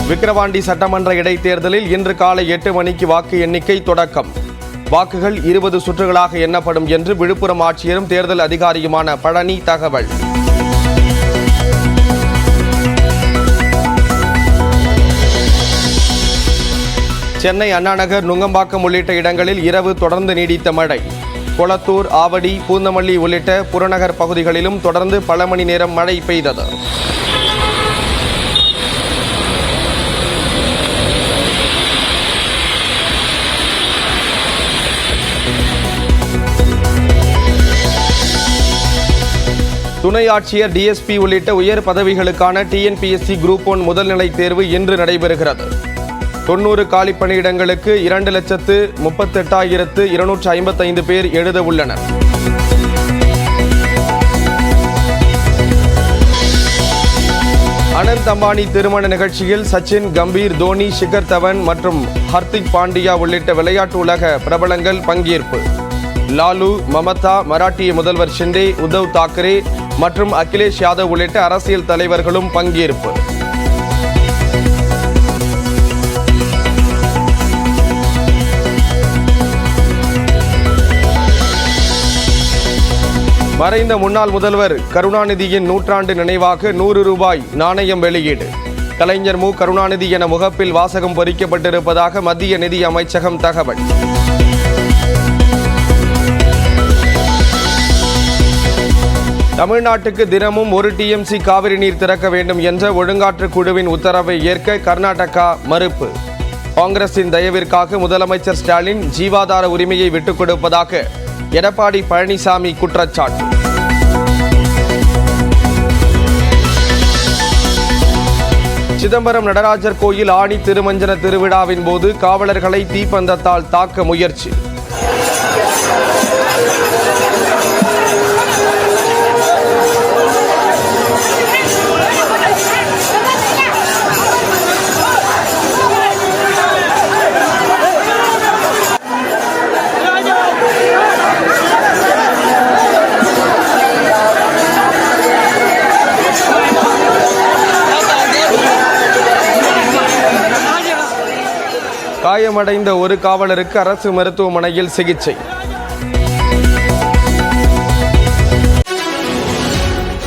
விக்கிரவாண்டி சட்டமன்ற இடைத்தேர்தலில் இன்று காலை 8 மணிக்கு வாக்கு எண்ணிக்கை தொடக்கம். வாக்குகள் 20 சுற்றுகளாக எண்ணப்படும் என்று விழுப்புரம் ஆட்சியரும் தேர்தல் அதிகாரியுமான பழனி தகவல். சென்னை அண்ணாநகர், நுங்கம்பாக்கம் உள்ளிட்ட இடங்களில் இரவு தொடர்ந்து நீடித்த மழை. கொளத்தூர், ஆவடி, பூந்தமல்லி உள்ளிட்ட புறநகர் பகுதிகளிலும் தொடர்ந்து பல மணி நேரம் மழை பெய்தது. துணை ஆட்சியர், டிஎஸ்பி உள்ளிட்ட உயர் பதவிகளுக்கான டிஎன்பிஎஸ்சி குரூப் 1 முதல்நிலை தேர்வு இன்று நடைபெறுகிறது. 90 காலி பணியிடங்களுக்கு 2,38,255 பேர் எழுத உள்ளனர். அனந்த் அம்பானி திருமண நிகழ்ச்சியில் சச்சின், கம்பீர், தோனி, ஷிகர் தவன் மற்றும் ஹர்திக் பாண்டியா உள்ளிட்ட விளையாட்டு உலக பிரபலங்கள் பங்கேற்பு. லாலு, மமதா, மராட்டிய முதல்வர் ஷிண்டே, உத்தவ் தாக்கரே மற்றும் அகிலேஷ் யாதவ் உள்ளிட்ட அரசியல் தலைவர்களும் பங்கேற்பு. மறைந்த முன்னாள் முதல்வர் கருணாநிதியின் நூற்றாண்டு நினைவாக 100 ரூபாய் நாணயம் வெளியீடு. கலைஞர் மு. கருணாநிதி என முகப்பில் வாசகம் பொறிக்கப்பட்டிருப்பதாக மத்திய நிதி அமைச்சகம் தகவல். தமிழ்நாட்டுக்கு தினமும் 1 டிஎம்சி காவிரி நீர் திறக்க வேண்டும் என்ற ஒழுங்காற்று குழுவின் உத்தரவை ஏற்க கர்நாடகா மறுப்பு. காங்கிரசின் தயவிற்காக முதலமைச்சர் ஸ்டாலின் ஜீவாதார உரிமையை விட்டுக் கொடுப்பதாக எடப்பாடி பழனிசாமி குற்றச்சாட்டு. சிதம்பரம் நடராஜர் கோயில் ஆணி திருமஞ்சன திருவிழாவின் போது காவலர்களை தீப்பந்தத்தால் தாக்க முயற்சி. காயமடைந்த ஒரு காவலருக்கு அரசு மருத்துவமனையில் சிகிச்சை.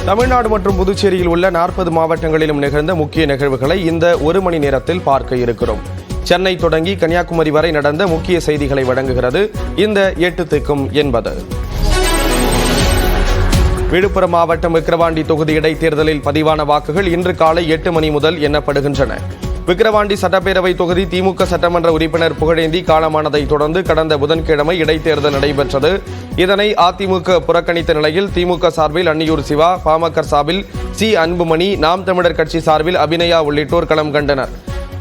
தமிழ்நாடு மற்றும் புதுச்சேரியில் உள்ள 40 மாவட்டங்களிலும் நிகழ்ந்த முக்கிய நிகழ்வுகளை இந்த 1 மணி நேரத்தில் பார்க்க இருக்கிறோம். சென்னை தொடங்கி கன்னியாகுமரி வரை நடந்த முக்கிய செய்திகளை வழங்குகிறது இந்த 8 திக்கும் என்பது. விழுப்புரம் மாவட்டம் விக்கிரவாண்டி தொகுதி இடைத்தேர்தலில் பதிவான வாக்குகள் இன்று காலை 8 மணி முதல் எண்ணப்படுகின்றன. விக்கிரவாண்டி சட்டப்பேரவை தொகுதி திமுக சட்டமன்ற உறுப்பினர் புகழேந்தி காலமானதை தொடர்ந்து கடந்த புதன்கிழமை இடைத்தேர்தல் நடைபெற்றது. இதனை அதிமுக புறக்கணித்த நிலையில் திமுக சார்பில் அன்னியூர் சிவா, பாமக சார்பில் சி. அன்புமணி, நாம் தமிழர் கட்சி சார்பில் அபிநயா உள்ளிட்டோர் களம் கண்டனர்.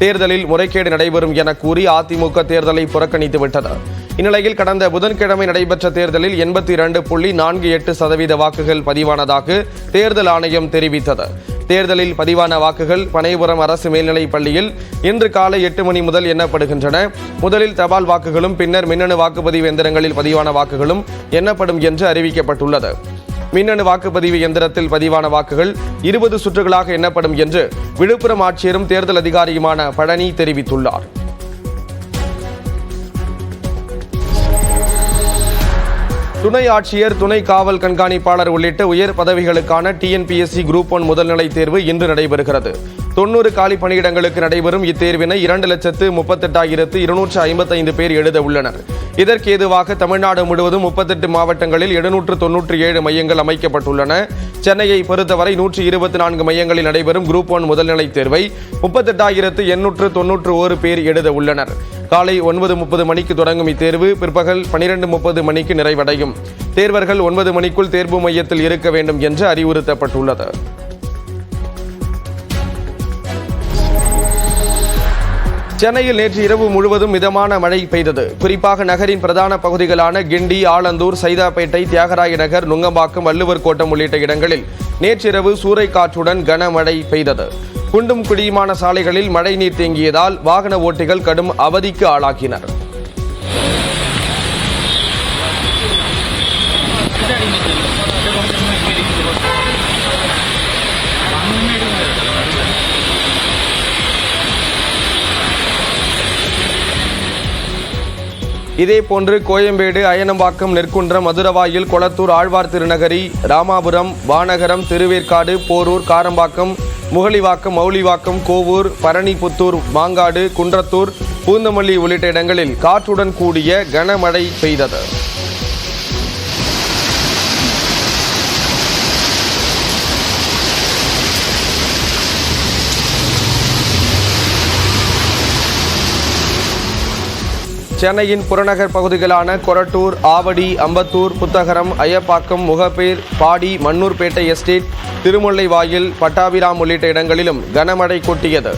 தேர்தலில் முறைகேடு நடைபெறும் என கூறி அதிமுக தேர்தலை புறக்கணித்துவிட்டது. இந்நிலையில் கடந்த புதன்கிழமை நடைபெற்ற தேர்தலில் 82.48% வாக்குகள் பதிவானதாக தேர்தல் ஆணையம் தெரிவித்தது. தேர்தலில் பதிவான வாக்குகள் பனைபுரம் அரசு மேல்நிலைப் பள்ளியில் இன்று காலை 8 மணி முதல் எண்ணப்படுகின்றன. முதலில் தபால் வாக்குகளும் பின்னர் மின்னணு வாக்குப்பதிவு எந்திரங்களில் பதிவான வாக்குகளும் எண்ணப்படும் என்று அறிவிக்கப்பட்டுள்ளது. மின்னணு வாக்குப்பதிவு எந்திரத்தில் பதிவான வாக்குகள் 20 சுற்றுகளாக எண்ணப்படும் என்று விழுப்புரம் ஆட்சியரும் தேர்தல் அதிகாரியுமான பழனி தெரிவித்துள்ளார். துணை ஆட்சியர், துணை காவல் கண்காணிப்பாளர் உள்ளிட்ட உயர் பதவிகளுக்கான டிஎன்பிஎஸ்சி குரூப் 1 முதல்நிலை தேர்வு இன்று நடைபெறுகிறது. 90 காலி பணியிடங்களுக்கு நடைபெறும் இத்தேர்வினை 2,38,255 பேர் எழுத உள்ளனர். இதற்கு ஏதுவாக தமிழ்நாடு முழுவதும் 38 மாவட்டங்களில் 797 மையங்கள் அமைக்கப்பட்டுள்ளன. சென்னையை பொறுத்தவரை 124 மையங்களில் நடைபெறும் குரூப் 1 முதல்நிலை தேர்வை 38,891 பேர் எழுத உள்ளனர். காலை 9:30 மணிக்கு தொடங்கும் இத்தேர்வு பிற்பகல் 12:30 மணிக்கு நிறைவடையும். தேர்வர்கள் 9 மணிக்குள் தேர்வு மையத்தில் இருக்க வேண்டும் என்று அறிவுறுத்தப்பட்டுள்ளது. சென்னையில் நேற்று இரவு முழுவதும் மிதமான மழை பெய்தது. குறிப்பாக நகரின் பிரதான பகுதிகளான கிண்டி, ஆலந்தூர், சைதாப்பேட்டை, தியாகராய நகர், நுங்கம்பாக்கம், வள்ளுவர் கோட்டம் உள்ளிட்ட இடங்களில் நேற்றிரவு சூறைக்காற்றுடன் கனமழை பெய்தது. குண்டும் குழியுமான சாலைகளில் மழைநீர் தேங்கியதால் வாகன ஓட்டிகள் கடும் அவதிக்கு ஆளாகினர். இதேபோன்று கோயம்பேடு, அயனம்பாக்கம், நெற்குன்றம், மதுரவாயில், கொளத்தூர், ஆழ்வார் திருநகரி, ராமாபுரம், வானகரம், திருவேற்காடு, போரூர், காரம்பாக்கம், முகலிவாக்கம், மௌலிவாக்கம், கோவூர், பரணிபுத்தூர், மாங்காடு, குன்றத்தூர், பூந்தமல்லி உள்ளிட்ட இடங்களில் காற்றுடன் கூடிய கனமழை பெய்தது. சென்னையின் புறநகர் பகுதிகளான கொரட்டூர், ஆவடி, அம்பத்தூர், புத்தகரம், அய்யப்பாக்கம், முகப்பேர், பாடி, மன்னூர்பேட்டை எஸ்டேட், திருமுல்லைவாயில், பட்டாபிராம் உள்ளிட்ட இடங்களிலும் கனமழை கொட்டியது.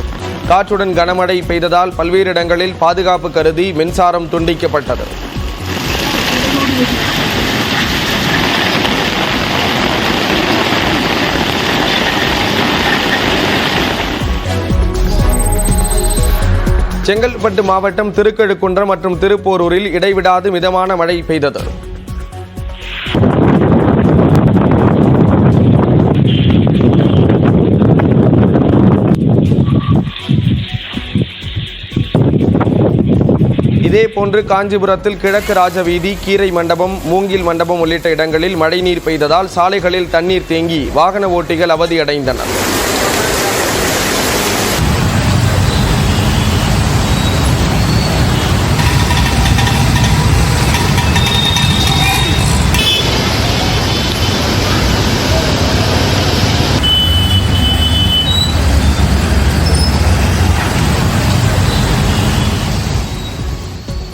காற்றுடன் கனமழை பெய்ததால் பல்வேறு இடங்களில் பாதுகாப்பு கருதி மின்சாரம் துண்டிக்கப்பட்டது. செங்கல்பட்டு மாவட்டம் திருக்கழுக்குன்றம் மற்றும் திருப்போரூரில் இடைவிடாது மிதமான மழை பெய்தது. இதேபோன்று காஞ்சிபுரத்தில் கிழக்கு ராஜவீதி, கீரை மண்டபம், மூங்கில் மண்டபம் உள்ளிட்ட இடங்களில் மழைநீர் பெய்ததால் சாலைகளில் தண்ணீர் தேங்கி வாகன ஓட்டிகள் அவதியடைந்தனர்.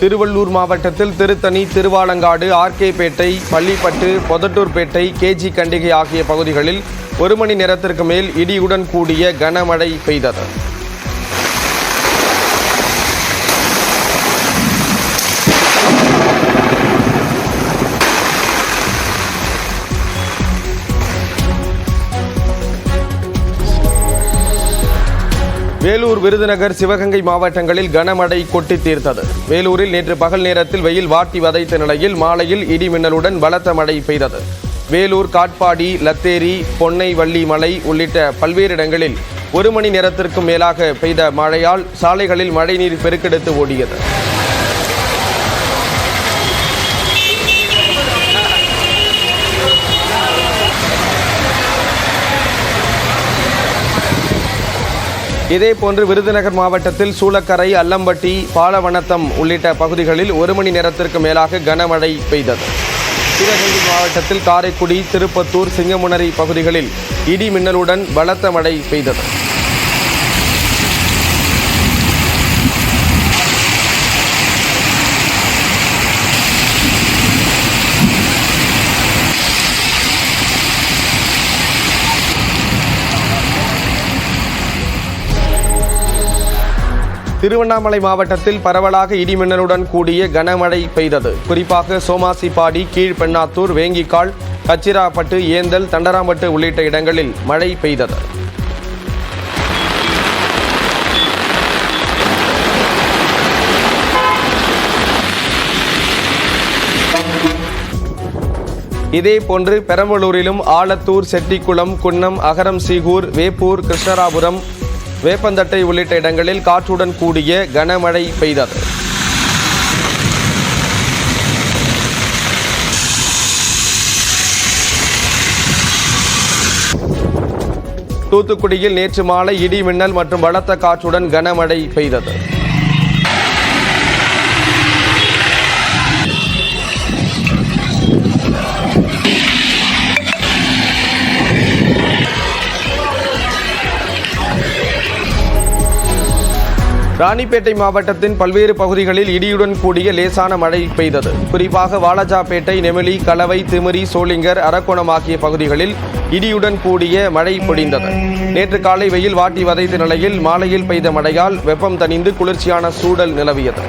திருவள்ளூர் மாவட்டத்தில் திருத்தணி, திருவாலங்காடு, ஆர்கேபேட்டை, பள்ளிப்பட்டு, பொதட்டூர்பேட்டை, கேஜி கண்டிகை ஆகிய பகுதிகளில் 1 மணி நேரத்திற்கு மேல் இடியுடன் கூடிய கனமழை பெய்தது. வேலூர், விருதுநகர், சிவகங்கை மாவட்டங்களில் கனமழை கொட்டி தீர்த்தது. வேலூரில் நேற்று பகல் நேரத்தில் வெயில் வாட்டி வதைத்த நிலையில் மாலையில் இடி மின்னலுடன் பலத்த மழை பெய்தது. வேலூர், காட்பாடி, லத்தேரி, பொன்னை வள்ளி மலை உள்ளிட்ட பல்வேறு இடங்களில் 1 மணி நேரத்திற்கும் மேலாக பெய்த மழையால் சாலைகளில் மழைநீர் பெருக்கெடுத்து ஓடியது. இதேபோன்று விருதுநகர் மாவட்டத்தில் சூளக்கரை, அல்லம்பட்டி, பாலவனத்தம் உள்ளிட்ட பகுதிகளில் 1 மணி நேரத்திற்கு மேலாக கனமழை பெய்தது. சிவகங்கை மாவட்டத்தில் காரைக்குடி, திருப்பத்தூர், சிங்கமுனரி பகுதிகளில் இடி மின்னலுடன் பலத்த மழை பெய்தது. திருவண்ணாமலை மாவட்டத்தில் பரவலாக இடிமின்னலுடன் கூடிய கனமழை பெய்தது. குறிப்பாக சோமாசிப்பாடி, கீழ்பெண்ணாத்தூர், வேங்கிக்கால், கச்சிராப்பட்டு, ஏந்தல், தண்டராம்பட்டு உள்ளிட்ட இடங்களில் மழை பெய்தது. இதேபோன்று பெரம்பலூரிலும் ஆலத்தூர், செட்டிக்குளம், குன்னம், அகரம் சீகூர், வேப்பூர், கிருஷ்ணராபுரம், வேப்பந்தட்டை உள்ளிட்ட இடங்களில் காற்றுடன் கூடிய கனமழை பெய்தது. தூத்துக்குடியில் நேற்று மாலை இடி மின்னல் மற்றும் பலத்த காற்றுடன் கனமழை பெய்தது. ராணிப்பேட்டை மாவட்டத்தின் பல்வேறு பகுதிகளில் இடியுடன் கூடிய லேசான மழை பெய்தது. குறிப்பாக வாலாஜாபேட்டை, நெமிலி, கலவை, திமிரி, சோளிங்கர், அரக்கோணம் ஆகிய பகுதிகளில் இடியுடன் கூடிய மழை பொழிந்தது. நேற்று காலை வெயில் வாட்டி வதைத்த நிலையில் மாலையில் பெய்த மழையால் வெப்பம் தணிந்து குளிர்ச்சியான சூழல் நிலவியது.